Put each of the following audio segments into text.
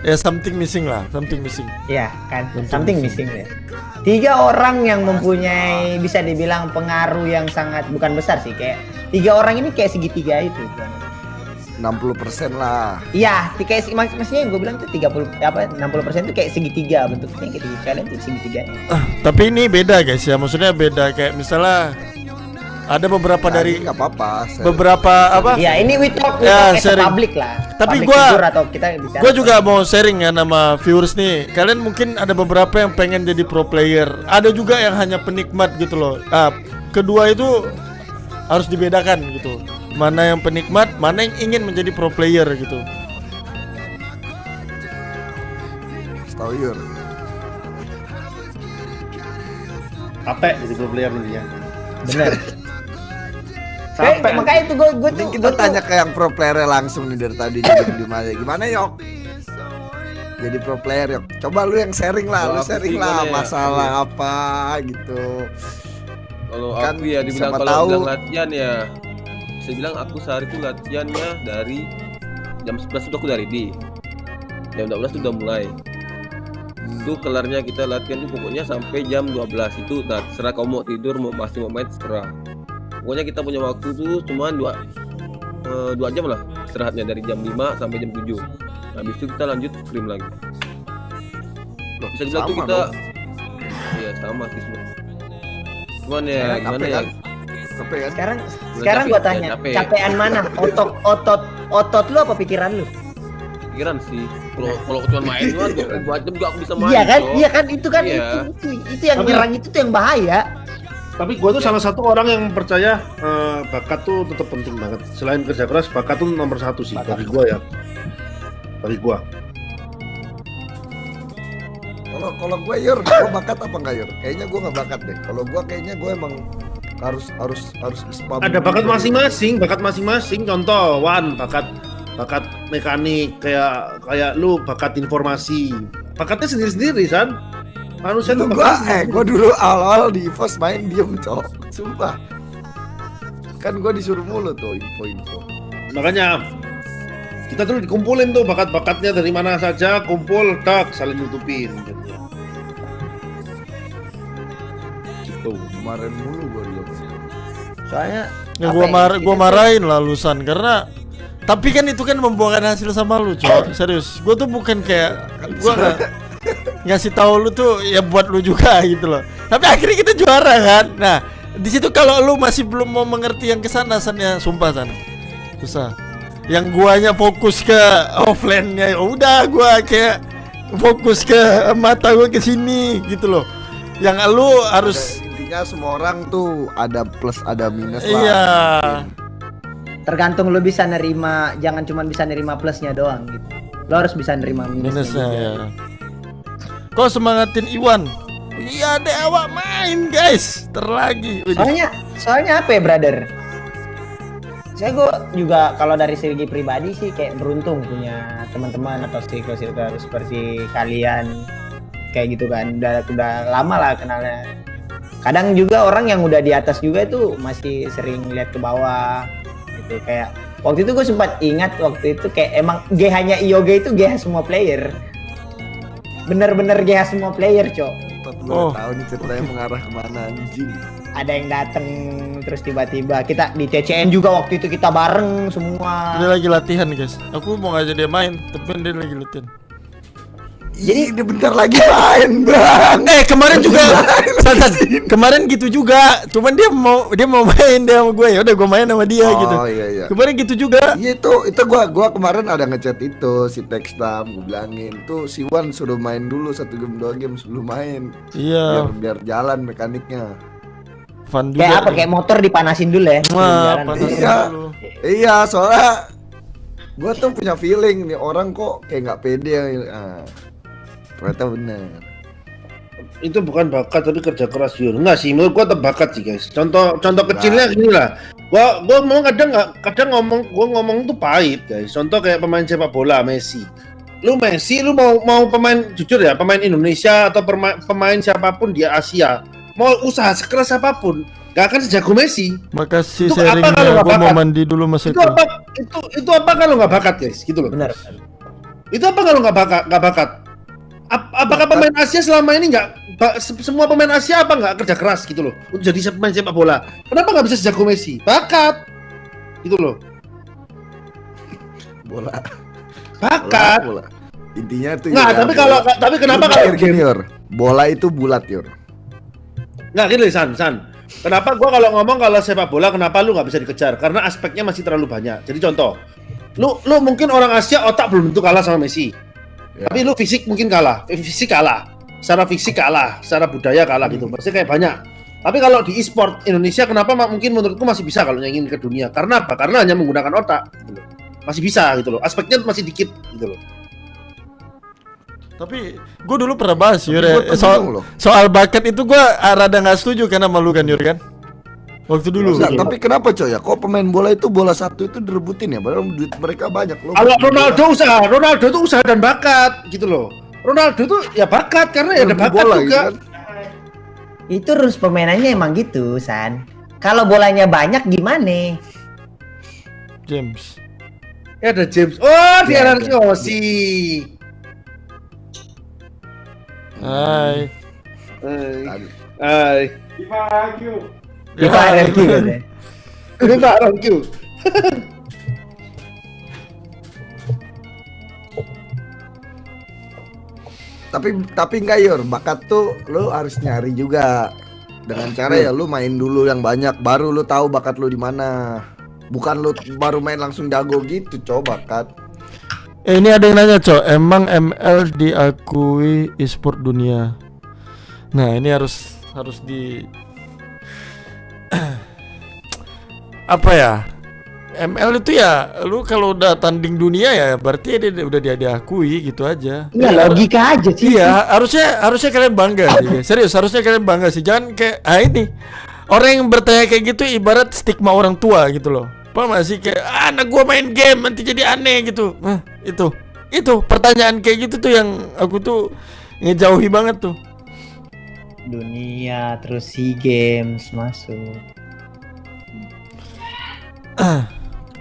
ya something missing lah, something missing. Iya kan, something missing ya. 3 orang yang mempunyai bisa dibilang pengaruh yang sangat bukan besar sih, kayak 3 orang ini kayak segitiga itu. 60% lah. Iya, kayak maksudnya yang gue bilang tuh 60% itu kayak segitiga bentuknya kayak kalian tuh segitiga. Tapi ini beda guys ya, maksudnya beda kayak misalnya ada beberapa dari nggak apa-apa. Beberapa apa? Ya ini we talk public lah. Tapi gue juga mau sharing ya nama viewers nih. Kalian mungkin ada beberapa yang pengen jadi pro player, ada juga yang hanya penikmat gitu loh. Kedua itu harus dibedakan gitu. Mana yang penikmat, mana yang ingin menjadi pro player gitu. Stawir. Capek jadi pro player intinya. Bener. Makanya itu gue tuh kita tanya ke yang pro player langsung nih dari tadi gimana yok? Jadi pro player yok. Coba lu yang sharing lah, masalah apa gitu. Kalau kan, aku ya dibilang kalau bilang latihan ya, saya bilang aku sehari itu latihannya dari jam 11 itu aku udah ready, jam 12 itu udah mulai. Itu kelarnya kita latihan tuh pokoknya sampai jam 12 itu. Nah, terserah kamu mau tidur, mau masih mau main, terserah. Pokoknya kita punya waktu tuh cuma 2 jam lah istirahatnya, dari jam 5 sampai jam 7. Habis itu kita lanjut scrim lagi. Bisa dibilang tuh kita iya sama sih sebenarnya. Cuman ya gimana ya? Capek kan? Sekarang gua tanya, capean mana? Otot lu apa pikiran lu? Pikiran sih. Kalau cuma main doang 2 jam juga aku bisa main. Iya kan itu kan itu yang nyerang itu tuh yang bahaya. Tapi gue tuh salah satu orang yang percaya bakat tuh tetap penting banget. Selain kerja keras, bakat tuh nomor 1 sih bagi gue ya. Bagi gue. Kalau gue gue bakat apa enggak Yur? Kayaknya gue nggak bakat deh. Kalau gue kayaknya gue emang harus ISPA. Ada bakat masing-masing. Contoh, bakat mekanik, kayak lu bakat informasi. Bakatnya sendiri-sendiri, San. Manusia tuh gue dulu awal di EVOS main diem cok, sumpah. Kan gue disuruh mulu tuh info. Makanya kita tuh dikumpulin tuh bakat-bakatnya dari mana saja, kumpul, saling nutupin gitu. Gitu, kemarin mulu gue dulu. Soalnya gue marahin lah Lusan karena tapi kan itu kan membuahkan hasil sama lu cok. Serius, gue tuh bukan kayak gue ngasih tahu lu tuh ya buat lu juga gitu loh. Tapi akhirnya kita juara kan. Nah, di situ kalau lu masih belum mau mengerti yang kesana sannya, sumpah sana susah. Yang guanya fokus ke offline-nya, ya udah gua kayak fokus ke mata gua ke sini gitu loh. Yang lu harus intinya semua orang tuh ada plus ada minus lah. Iya. Tergantung lu bisa nerima, jangan cuma bisa nerima plusnya doang gitu. Lu harus bisa nerima minusnya ya. Kok semangatin Iwan? Iya deh awak main guys, terlagi. Soalnya apa ya brother? Gue juga kalau dari segi pribadi sih kayak beruntung punya teman-teman atau circle seperti kalian kayak gitu kan. Udah lama lah kenalnya. Kadang juga orang yang udah di atas juga itu masih sering lihat ke bawah gitu. Kayak waktu itu gue sempat ingat waktu itu kayak emang GH-nya IOG itu GH semua player. Bener-bener GH semua player, cok. 40 tahun nih ceritanya mengarah kemana anjing. Ada yang dateng terus tiba-tiba kita di TCN juga waktu itu kita bareng semua. Dia lagi latihan guys. Aku mau ngajak dia main, tapi dia lagi latihan. Jadi dia bentar lagi main bang. Kemarin juga kemarin gitu juga. Cuman dia mau main dia sama gue. Ya udah gue main sama dia gitu. Iya. Kemarin gitu juga. Iya itu gue kemarin ada ngechat itu si Textam, gue bilangin tuh si Wan suruh main dulu 1 game 2 game sebelum main. Iya. Biar jalan mekaniknya. Fun juga. Kayak apa? Kayak motor dipanasin dulu ya. Iya soalnya gue tuh punya feeling nih orang kok kayak nggak pede. Ternyata bener. Itu bukan bakat tapi kerja keras Yur. Enggak sih, menurut gua tetap bakat sih guys. Contoh kecilnya gini lah. Gua ngomong kadang ngomong tuh pahit guys. Contoh kayak pemain sepak bola Messi. Lu mau pemain jujur ya, pemain Indonesia atau pemain siapapun di Asia, mau usaha sekeras apapun, gak akan sejago Messi. Makasih sharingnya. Gua mau mandi dulu Mas Eko. Itu apa kalau nggak bakat guys, gitu loh. Benar. Itu apa kalau nggak bakat? Apakah pemain Asia selama ini semua pemain Asia apa nggak kerja keras gitu loh untuk jadi pemain sepak bola? Kenapa nggak bisa sejago Messi? Bakat, gitu loh. Bola. Bakat. Bola. Intinya itu. Nah, tapi kenapa kalau gini, Yor? Bola itu bulat, Yor. Nggak gini, San. Kenapa gua kalau ngomong kalau sepak bola kenapa lu nggak bisa dikejar? Karena aspeknya masih terlalu banyak. Jadi contoh, lu mungkin orang Asia otak belum tentu kalah sama Messi. Ya. Tapi lu fisik mungkin kalah, secara fisik kalah, secara budaya kalah gitu. Maksudnya kayak banyak. Tapi kalau di e-sport Indonesia kenapa mungkin menurutku masih bisa kalau nyanyiin ke dunia? Karena apa? Karena hanya menggunakan otak gitu loh. Masih bisa gitu loh. Aspeknya masih dikit gitu loh. Tapi gue dulu pernah bahas Yur, soal bakat itu gue rada nggak setuju karena malu kan Yur kan. Waktu dulu. Tapi kenapa coy ya? Kok pemain bola itu bola satu itu direbutin ya? Padahal duit mereka banyak loh. Kalau Ronaldo itu usaha dan bakat gitu loh. Ronaldo itu ya bakat karena ya ada bakat bola, juga. Gitu kan? Itu rules permainannya emang gitu, San. Kalau bolanya banyak gimana? James. Ya ada James. Oh, di anarki Osi. Hai. Diva RQ gitu. Diva RQ. Tapi enggak Yor, bakat tuh lu harus nyari juga. Dengan cara ya lu main dulu yang banyak baru lu tahu bakat lu di mana. Bukan lu baru main langsung jago gitu, coba bakat. Ini ada yang nanya, Cok, emang ML diakui e-sport dunia? Nah, ini harus di apa ya? ML itu ya, lu kalau udah tanding dunia ya berarti udah dia diakui gitu aja. Iya, logika aja sih. Iya, harusnya kalian bangga sih. Serius, harusnya kalian bangga sih. Jangan kayak ini. Orang yang bertanya kayak gitu ibarat stigma orang tua gitu loh. Paham gak sih kayak anak gua main game nanti jadi aneh gitu. Nah, itu pertanyaan kayak gitu tuh yang aku tuh ngejauhi banget tuh. Dunia terus SEA Games masuk.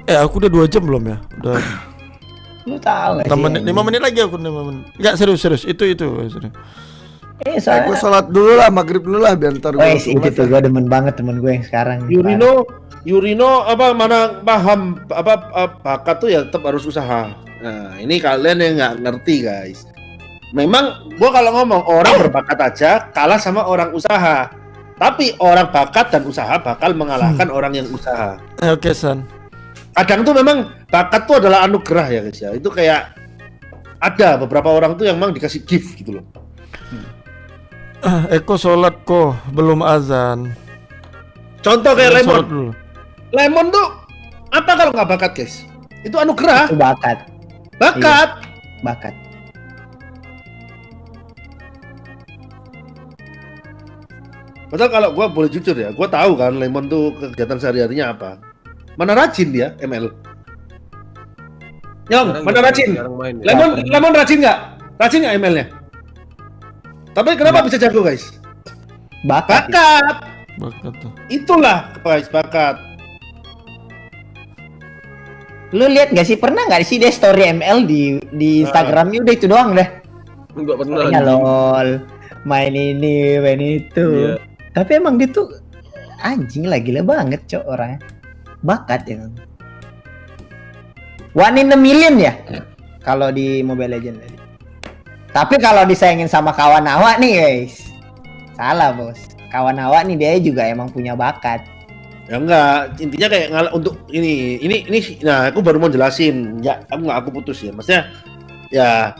Aku udah 2 jam belum ya? Udah. Lu tahu gak sih? 5 menit lagi aku 5 menit. Enggak serius. Itu serius. Soalnya gue sholat dulu lah, maghrib dulu lah biar ntar gue. itu tuh gue demen banget temen gue yang sekarang. Yurino mana paham bakat tuh ya tetap harus usaha. Nah, ini kalian yang nggak ngerti guys. Memang gua kalau ngomong orang berbakat aja kalah sama orang usaha. Tapi orang bakat dan usaha bakal mengalahkan orang yang usaha. Oke, San. Kadang tuh memang bakat tuh adalah anugerah ya guys ya. Itu kayak ada beberapa orang tuh yang memang dikasih gift gitu loh. Eko sholat kok belum azan. Contoh kayak Lemon tuh apa kalau nggak bakat guys? Itu anugerah. Itu bakat. Bakat. Iya. Bakat. Padahal kalau gue boleh jujur ya, gue tahu kan Lemon tuh kegiatan sehari-harinya apa. Mana rajin dia ML? Nyong, mana rajin? Lemon rajin nggak? Rajin nggak ML-nya? Tapi kenapa bisa jago guys? Bakat. Bakat tuh. Itulah guys, bakat. Lu lihat gak sih, pernah gak sih dia story ML di Instagramnya udah itu doang deh. Enggak pernah. Ya lol, main ini, main itu. Iya. Tapi emang dia tuh anjing lah, gila banget Cok orangnya. Bakat ya. One in a million ya kalau di Mobile Legends tadi. Tapi kalau disayangin sama kawan awak nih guys, salah bos. Kawan awak nih dia juga emang punya bakat. Ya enggak, intinya kayak untuk ini. Nah, aku baru mau jelasin. Ya, aku putus ya. Maksudnya ya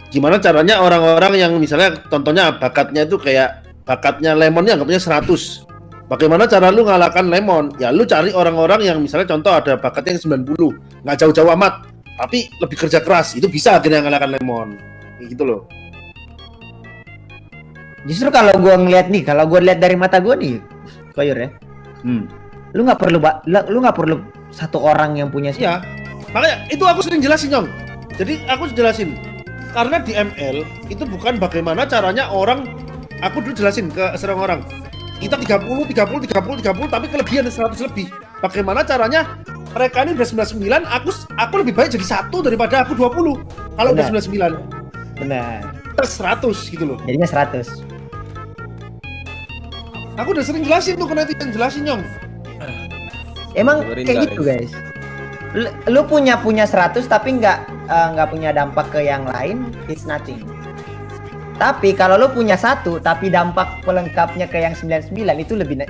gimana caranya orang-orang yang misalnya contohnya bakatnya itu kayak bakatnya Lemonnya anggapnya 100. Bagaimana cara lu ngalahkan Lemon? Ya lu cari orang-orang yang misalnya contoh ada bakatnya yang 90, nggak jauh-jauh amat, tapi lebih kerja keras. Itu bisa akhirnya ngalahkan Lemon. Kayak gitu loh. Justru kalau gua ngeliat nih, kalau gua lihat dari mata gua nih, Koyor ya. Lu nggak perlu satu orang yang punya. Ya, makanya itu aku sering jelasin Nyong. Jadi aku jelasin karena di ML itu bukan bagaimana caranya orang. Aku dulu jelasin ke serang orang. Kita 30 tapi kelebihan 100 lebih. Bagaimana caranya? Mereka ini udah 99, aku lebih baik jadi 1 daripada aku 20. Kalau udah Benar. 99 Benar. plus 100 gitu loh. Jadinya 100. Aku udah sering jelasin tuh ke netizen, jelasin Nyong. Emang Dengerin, kayak gitu guys. Lu punya 100 tapi nggak punya dampak ke yang lain, it's nothing. Tapi kalau lu punya 1 tapi dampak pelengkapnya ke yang 99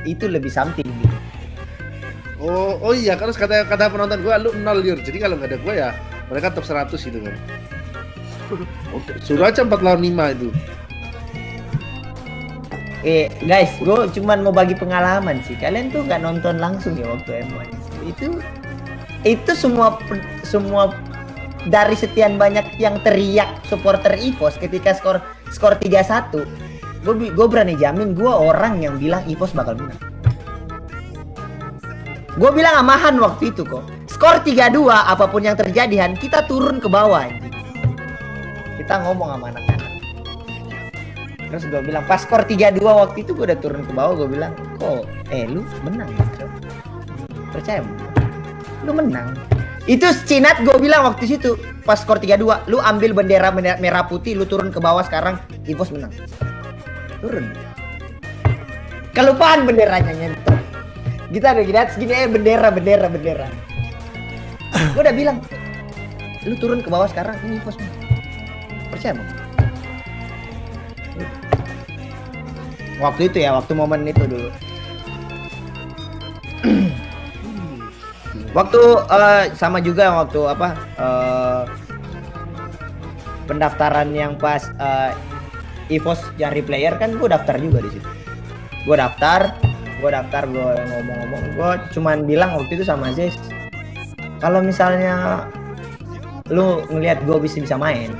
itu lebih something gitu. Oh iya, kan kata penonton gua lu 0 Yur. Jadi kalau nggak ada gua ya mereka top 100 gitu kan. Oke, suruh aja 4 lawan 5 itu. Guys, gue cuman mau bagi pengalaman sih. Kalian tuh nggak nonton langsung ya waktu M1. Itu semua dari sekian banyak yang teriak supporter EVOS ketika skor 3-1. Gue berani jamin gue orang yang bilang EVOS bakal menang. Gue bilang amahan waktu itu kok. Skor 3-2 apapun yang terjadi Han, kita turun ke bawah anjing. Kita ngomong sama anak-anak. Terus gue bilang pas skor 3-2 waktu itu gue udah turun ke bawah, gue bilang kok lu menang gitu. Percaya lu menang. Itu Cinat gue bilang waktu situ pas skor 3-2 lu ambil bendera merah putih, lu turun ke bawah sekarang EVOS menang. Turun. Kelupaan benderanya nyentuh. Kita udah lihat segini bendera. Gue udah bilang lu turun ke bawah sekarang ini EVOS menang. Percaya bang? Waktu itu ya, waktu momen itu dulu. Waktu sama juga waktu pendaftaran yang pas EVOS cari player kan gue daftar juga di situ. Gue daftar, gue ngomong-ngomong, gue cuman bilang waktu itu sama Zes, kalau misalnya lu ngelihat gue bisa main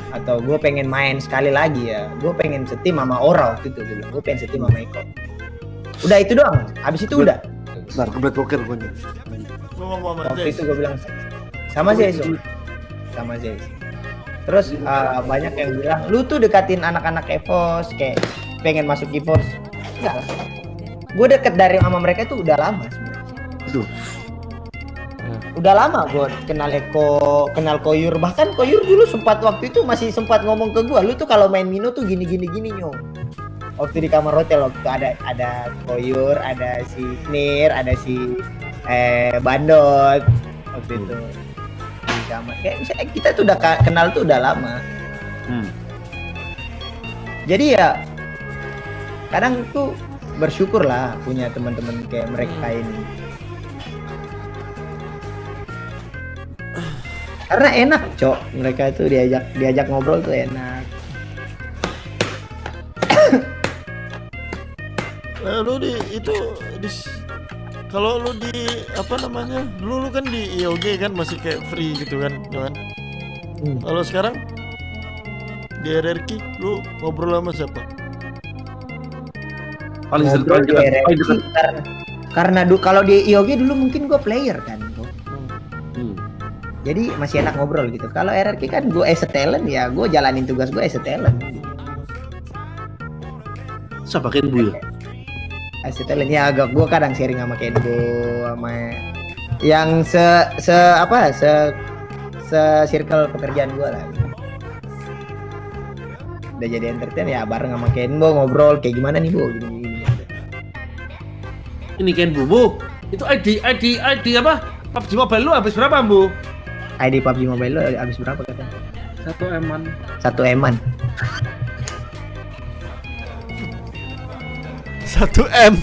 atau gue pengen main sekali lagi ya, gue pengen setim sama Ora waktu itu, gue pengen setim sama Eko. Udah itu doang, habis itu udah. Bentar, kebelet poker gue nih. Lu ngomong sama Waktu Jess. itu gue bilang sama Zes, sama Zes. Terus banyak yang bilang lu tuh dekatin anak-anak EVOS, kayak pengen masuk EVOS. Enggak lah, gue deket dari sama mereka itu udah lama sebenarnya. Aduh. Udah lama gue kenal Eko, kenal Koyur, bahkan Koyur dulu sempat waktu itu masih sempat ngomong ke gue, lu tuh kalau main Mino tuh gini nyong. Waktu di kamar hotel waktu itu ada Koyur, ada si Nir, ada si Bandot waktu itu di kamar. Kayak misalnya kita tuh udah kenal tuh udah lama. Jadi ya kadang tuh bersyukur lah punya teman-teman kayak mereka ini. Karena enak, Cok. Mereka itu diajak ngobrol tuh enak. Lu kalau lu di apa namanya? Dulu lu kan di IOG kan masih kayak free gitu kan, ya kan? Kalau sekarang di RRQ lu ngobrol sama siapa? Paling Ngobrol di RRQ karena kalau di IOG dulu mungkin gue player kan. Jadi masih enak ngobrol gitu. Kalau RRQ kan gue as a talent ya, gue jalanin tugas gue as a talent. Siapa Kenbu ya? As a talent ya, agak gue kadang sharing sama Kenbo, sama yang se circle pekerjaan gue lah. Udah jadi entertain ya bareng sama Kenbo ngobrol kayak gimana nih Bu, gini. Ini Kenbu, Bu. Itu ID apa? PUBG Mobile lu habis berapa, Bu? ID PUBG Mobile lo habis berapa katanya? 1 M-an. 1 M-an. 1 M.